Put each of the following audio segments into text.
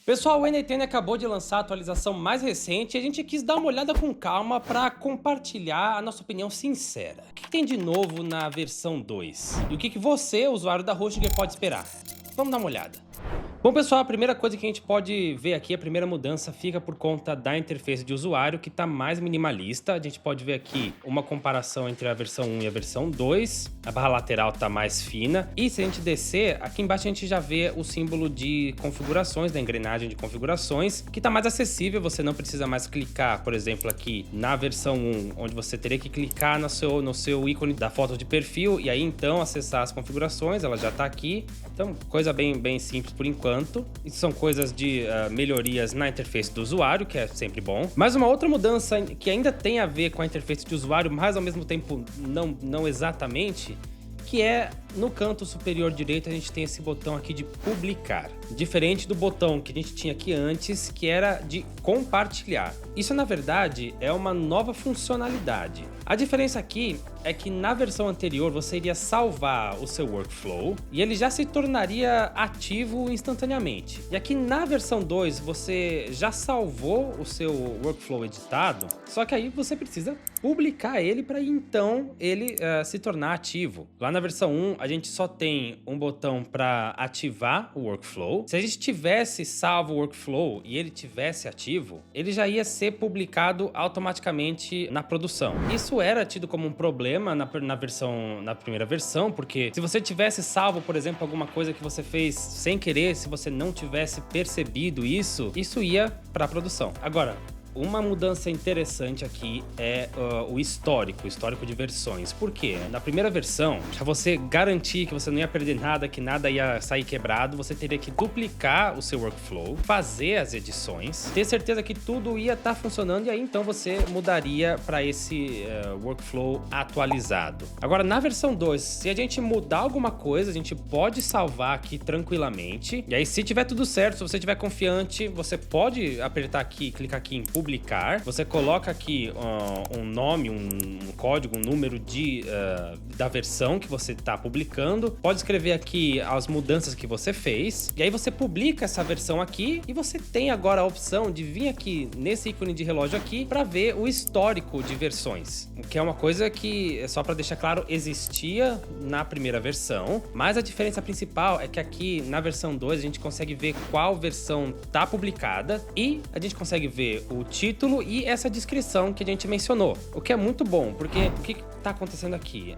Pessoal, o NTN acabou de lançar a atualização mais recente e a gente quis dar uma olhada com calma para compartilhar a nossa opinião sincera. O que tem de novo na versão 2? E o que você, usuário da Hostgator, pode esperar? Vamos dar uma olhada. Bom, pessoal, a primeira coisa que a gente pode ver aqui, a primeira mudança, fica por conta da interface de usuário, que está mais minimalista. A gente pode ver aqui uma comparação entre a versão 1 e a versão 2. A barra lateral está mais fina. E se a gente descer, aqui embaixo a gente já vê o símbolo de configurações, da engrenagem de configurações, que está mais acessível. Você não precisa mais clicar, por exemplo, aqui na versão 1, onde você teria que clicar no seu ícone da foto de perfil e aí então acessar as configurações. Ela já está aqui. Então, coisa bem simples por enquanto. Isso são coisas de melhorias na interface do usuário, que é sempre bom. Mas uma outra mudança que ainda tem a ver com a interface de usuário, mas ao mesmo tempo não exatamente, que é no canto superior direito a gente tem esse botão aqui de publicar. Diferente do botão que a gente tinha aqui antes, que era de compartilhar. Isso, na verdade, é uma nova funcionalidade. A diferença aqui é que na versão anterior você iria salvar o seu workflow e ele já se tornaria ativo instantaneamente. E aqui na versão 2 você já salvou o seu workflow editado, só que aí você precisa publicar ele para então ele se tornar ativo. Lá na versão 1 a gente só tem um botão para ativar o workflow. Se a gente tivesse salvo o workflow e ele tivesse ativo, ele já ia ser publicado automaticamente na produção. Isso era tido como um problema na primeira versão, porque se você tivesse salvo, por exemplo, alguma coisa que você fez sem querer, se você não tivesse percebido isso ia para a produção. Agora, uma mudança interessante aqui é o histórico de versões. Por quê? Na primeira versão, para você garantir que você não ia perder nada, que nada ia sair quebrado, você teria que duplicar o seu workflow, fazer as edições, ter certeza que tudo ia estar funcionando e aí então você mudaria para esse workflow atualizado. Agora, na versão 2, se a gente mudar alguma coisa, a gente pode salvar aqui tranquilamente. E aí, se tiver tudo certo, se você estiver confiante, você pode apertar aqui, clicar aqui em publicar. Você coloca aqui um nome, um código, um número da versão que você está publicando. Pode escrever aqui as mudanças que você fez. E aí você publica essa versão aqui e você tem agora a opção de vir aqui nesse ícone de relógio aqui para ver o histórico de versões. Que é uma coisa que, só para deixar claro, existia na primeira versão. Mas a diferença principal é que aqui na versão 2 a gente consegue ver qual versão está publicada e a gente consegue ver o título e essa descrição que a gente mencionou. O que é muito bom, porque o que está acontecendo aqui?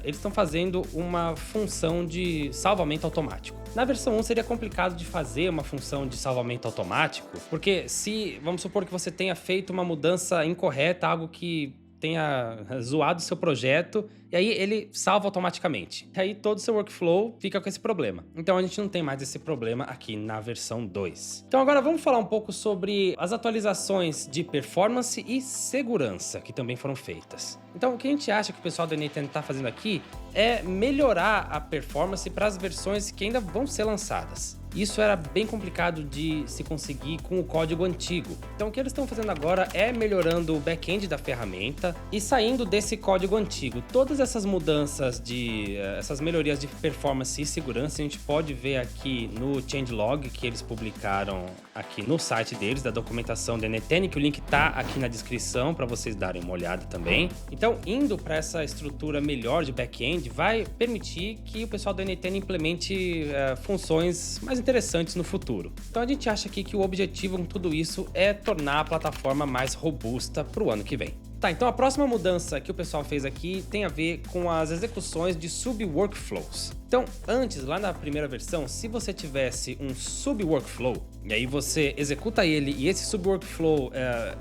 Eles estão fazendo uma função de salvamento automático. Na versão 1 seria complicado de fazer uma função de salvamento automático, porque se, vamos supor que você tenha feito uma mudança incorreta, algo que tenha zoado o seu projeto, e aí ele salva automaticamente. E aí todo o seu workflow fica com esse problema. Então a gente não tem mais esse problema aqui na versão 2. Então agora vamos falar um pouco sobre as atualizações de performance e segurança que também foram feitas. Então o que a gente acha que o pessoal do NTN está fazendo aqui é melhorar a performance para as versões que ainda vão ser lançadas. Isso era bem complicado de se conseguir com o código antigo. Então o que eles estão fazendo agora é melhorando o back-end da ferramenta e saindo desse código antigo. Todas essas mudanças, essas melhorias de performance e segurança, a gente pode ver aqui no changelog que eles publicaram aqui no site deles, da documentação da NTN, que o link tá aqui na descrição para vocês darem uma olhada também. Então, indo para essa estrutura melhor de back-end, vai permitir que o pessoal da NTN implemente funções mais interessantes no futuro. Então a gente acha aqui que o objetivo com tudo isso é tornar a plataforma mais robusta para o ano que vem. Tá, então a próxima mudança que o pessoal fez aqui tem a ver com as execuções de sub-workflows. Então, antes, lá na primeira versão, se você tivesse um sub-workflow, e aí você executa ele e esse sub-workflow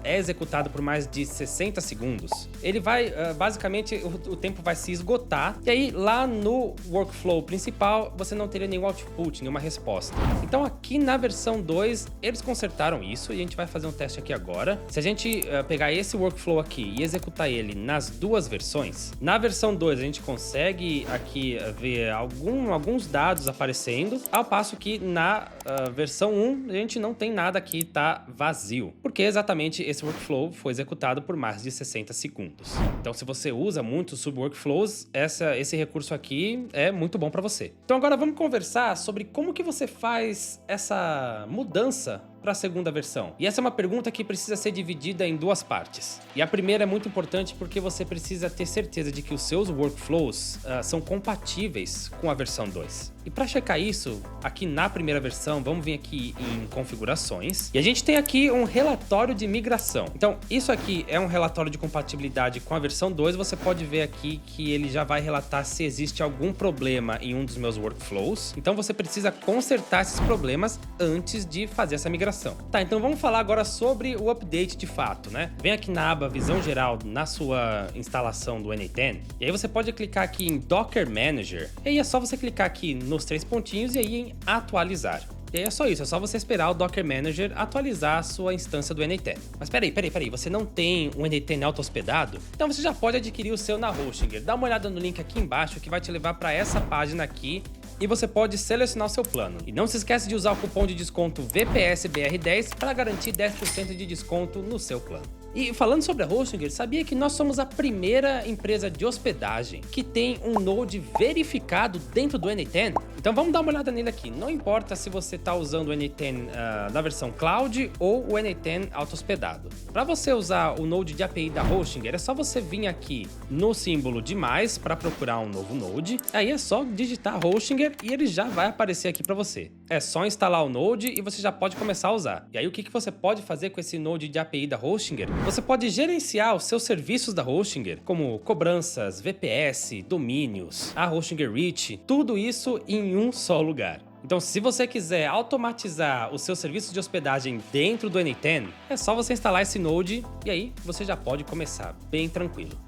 é executado por mais de 60 segundos, ele vai, basicamente, o tempo vai se esgotar, e aí lá no workflow principal, você não teria nenhum output, nenhuma resposta. Então aqui na versão 2, eles consertaram isso, e a gente vai fazer um teste aqui agora. Se a gente pegar esse workflow aqui e executar ele nas duas versões, na versão 2 a gente consegue aqui ver algumas alguns dados aparecendo, ao passo que na versão 1 a gente não tem nada aqui, tá vazio, porque exatamente esse workflow foi executado por mais de 60 segundos. Então se você usa muito subworkflows, esse recurso aqui é muito bom para você. Então agora vamos conversar sobre como que você faz essa mudança para a segunda versão. E essa é uma pergunta que precisa ser dividida em duas partes. E a primeira é muito importante porque você precisa ter certeza de que os seus workflows são compatíveis com a versão 2. E para checar isso, aqui na primeira versão, vamos vir aqui em configurações. E a gente tem aqui um relatório de migração. Então, isso aqui é um relatório de compatibilidade com a versão 2. Você pode ver aqui que ele já vai relatar se existe algum problema em um dos meus workflows. Então, você precisa consertar esses problemas antes de fazer essa migração. Tá, então vamos falar agora sobre o update de fato, né? Vem aqui na aba Visão Geral na sua instalação do NA10. E aí você pode clicar aqui em Docker Manager. E aí é só você clicar aqui nos 3 pontinhos e aí em atualizar. E aí é só isso, é só você esperar o Docker Manager atualizar a sua instância do NA10. Mas peraí, você não tem um NA10 auto-hospedado? Então você já pode adquirir o seu na Hostinger. Dá uma olhada no link aqui embaixo que vai te levar para essa página aqui e você pode selecionar o seu plano. E não se esquece de usar o cupom de desconto VPSBR10 para garantir 10% de desconto no seu plano. E falando sobre a Hostinger, sabia que nós somos a primeira empresa de hospedagem que tem um Node verificado dentro do NA10? Então vamos dar uma olhada nele aqui. Não importa se você está usando o NA10 na versão Cloud ou o NA10 auto-hospedado. Para você usar o Node de API da Hostinger, é só você vir aqui no símbolo de mais para procurar um novo Node. Aí é só digitar Hostinger e ele já vai aparecer aqui para você. É só instalar o Node e você já pode começar a usar. E aí o que você pode fazer com esse Node de API da Hostinger? Você pode gerenciar os seus serviços da Hostinger, como cobranças, VPS, domínios, a Hostinger Reach, tudo isso em um só lugar. Então, se você quiser automatizar os seus serviços de hospedagem dentro do NA10, é só você instalar esse Node e aí você já pode começar bem tranquilo.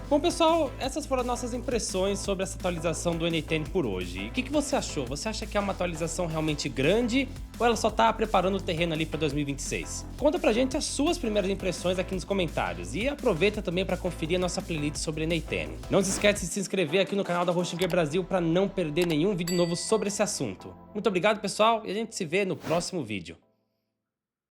Bom, pessoal, essas foram as nossas impressões sobre essa atualização do NA10 por hoje. O que você achou? Você acha que é uma atualização realmente grande ou ela só tá preparando o terreno ali para 2026? Conta pra gente as suas primeiras impressões aqui nos comentários e aproveita também para conferir a nossa playlist sobre NA10. Não se esquece de se inscrever aqui no canal da Hostinger Brasil para não perder nenhum vídeo novo sobre esse assunto. Muito obrigado, pessoal, e a gente se vê no próximo vídeo.